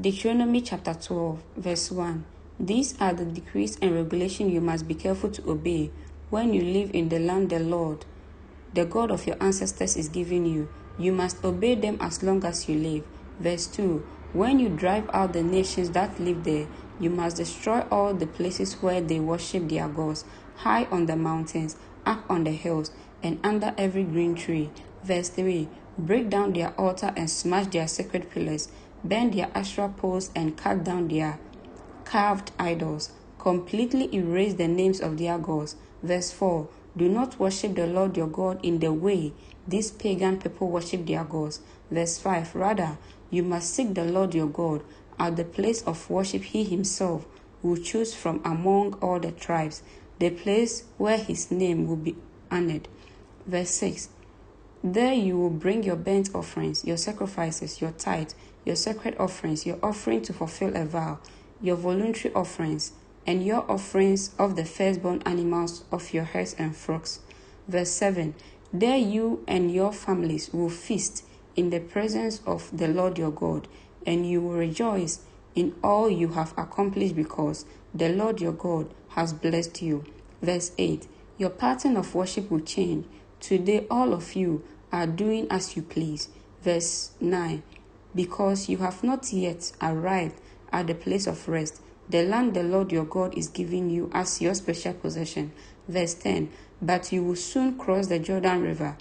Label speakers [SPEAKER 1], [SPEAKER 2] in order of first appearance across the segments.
[SPEAKER 1] Deuteronomy chapter 12, verse 1. These are the decrees and regulations you must be careful to obey when you live in the land the Lord, the God of your ancestors, is giving you. You must obey them as long as you live. Verse 2. When you drive out the nations that live there, you must destroy all the places where they worship their gods, high on the mountains, up on the hills, and under every green tree. Verse 3. Break down their altar and smash their sacred pillars, burn their Asherah poles and cut down their carved idols. Completely erase the names of their gods. Verse 4. Do not worship the Lord your God in the way these pagan people worship their gods. Verse 5. Rather, you must seek the Lord your God at the place of worship he himself will choose from among all the tribes, the place where his name will be honored. Verse 6. There you will bring your burnt offerings, your sacrifices, your tithe, your sacred offerings, your offering to fulfill a vow, your voluntary offerings, and your offerings of the firstborn animals of your herds and flocks. Verse 7. There you and your families will feast in the presence of the Lord your God, and you will rejoice in all you have accomplished because the Lord your God has blessed you. Verse 8. Your pattern of worship will change. Today all of you are doing as you please. Verse 9. Because you have not yet arrived at the place of rest, the land the Lord your God is giving you as your special possession. Verse 10. But you will soon cross the Jordan River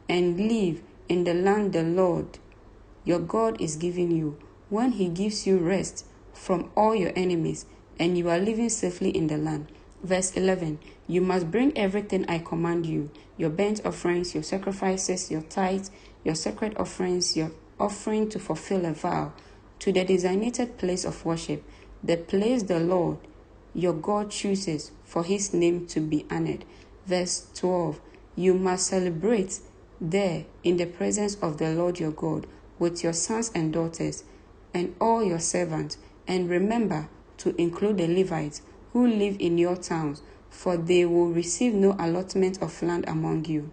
[SPEAKER 1] and live in the land the Lord your God is giving you, when he gives you rest from all your enemies and you are living safely in the land. Verse 11. You must bring everything I command you, your burnt offerings, your sacrifices, your tithes, your sacred offerings, your offering to fulfill a vow, to the designated place of worship, the place the Lord your God chooses for his name to be honored. Verse 12. You must celebrate there in the presence of the Lord your God with your sons and daughters and all your servants, and remember to include the Levites who live in your towns, for they will receive no allotment of land among you.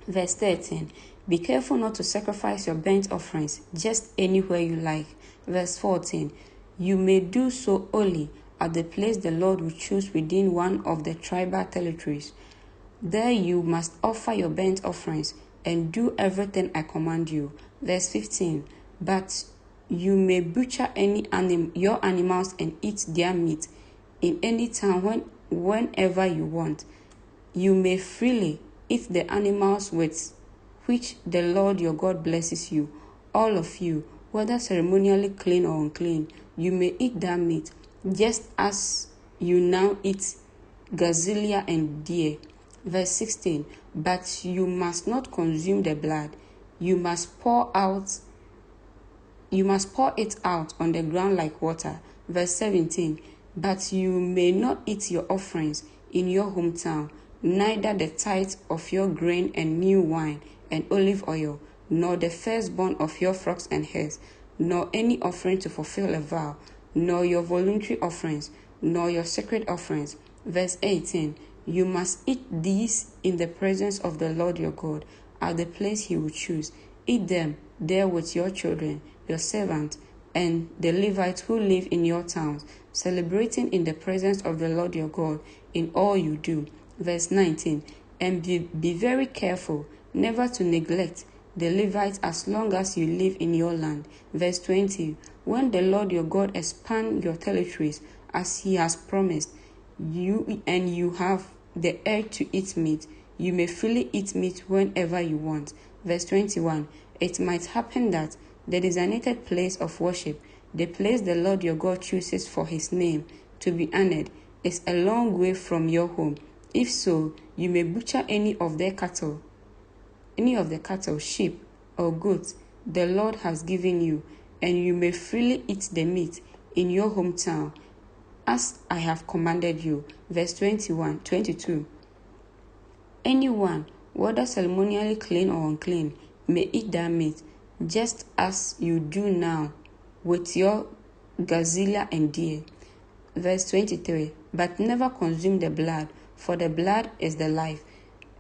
[SPEAKER 1] Verse 13. Be careful not to sacrifice your burnt offerings just anywhere you like. Verse 14. You may do so only at the place the Lord will choose within one of the tribal territories. There you must offer your burnt offerings and do everything I command you. Verse 15. But you may butcher your animals and eat their meat in any town whenever you want. You may freely eat the animals with which the Lord your God blesses you. All of you, whether ceremonially clean or unclean, you may eat that meat, just as you now eat gazelle and deer. Verse 16. But you must not consume the blood. You must pour it out on the ground like water. Verse 17. But you may not eat your offerings in your hometown, neither the tithe of your grain and new wine and olive oil, nor the firstborn of your flocks and herds, nor any offering to fulfill a vow, nor your voluntary offerings, nor your sacred offerings. Verse 18. You must eat these in the presence of the Lord your God, at the place he will choose. Eat them there with your children, your servants, and the Levites who live in your towns, celebrating in the presence of the Lord your God in all you do. Verse 19. And be very careful never to neglect the Levites as long as you live in your land. Verse 20. When the Lord your God expands your territories as he has promised, you have the urge to eat meat, you may freely eat meat whenever you want. Verse 21. It might happen that the designated place of worship, the place the Lord your God chooses for his name to be honored, is a long way from your home. If so, you may butcher any of the cattle, sheep, or goats the Lord has given you, and you may freely eat the meat in your hometown, as I have commanded you. Verse 22. Anyone, whether ceremonially clean or unclean, may eat that meat, just as you do now with your gazelle and deer. Verse 23. But never consume the blood, for the blood is the life,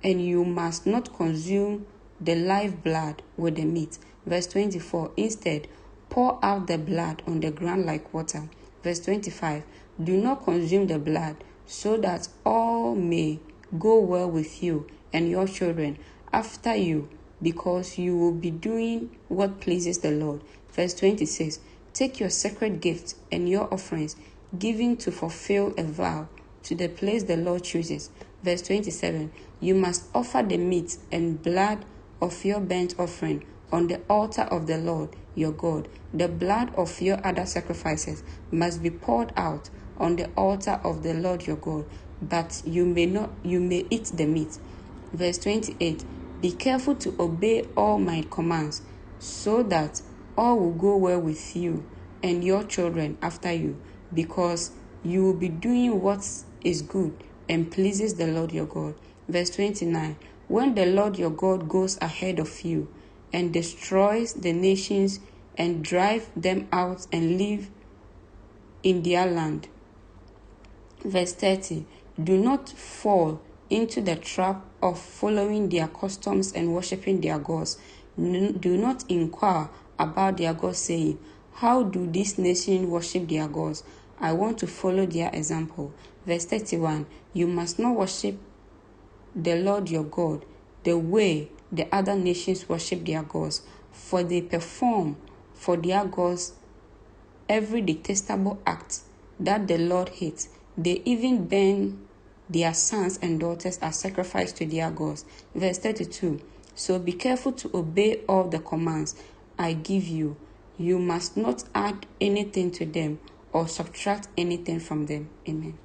[SPEAKER 1] and you must not consume the live blood with the meat. Verse 24. Instead, pour out the blood on the ground like water. Verse 25, do not consume the blood, so that all may go well with you and your children after you, because you will be doing what pleases the Lord. Verse 26, take your sacred gifts and your offerings, given to fulfill a vow, to the place the Lord chooses. Verse 27, you must offer the meat and blood of your burnt offering on the altar of the Lord your God. The blood of your other sacrifices must be poured out on the altar of the Lord your God, but you may eat the meat. Verse 28, be careful to obey all my commands, so that all will go well with you and your children after you, because you will be doing what is good and pleases the Lord your God. Verse 29, when the Lord your God goes ahead of you and destroys the nations and drive them out and live in their land. Verse 30, do not fall into the trap of following their customs and worshiping their gods. Do not inquire about their gods, saying, how do these nations worship their gods? I want to follow their example. Verse 31, you must not worship the Lord your God the way the other nations worship their gods, for they perform for their gods every detestable act that the Lord hates. They even burn their sons and daughters as sacrifice to their gods. Verse 32, so be careful to obey all the commands I give you. You must not add anything to them or subtract anything from them. Amen.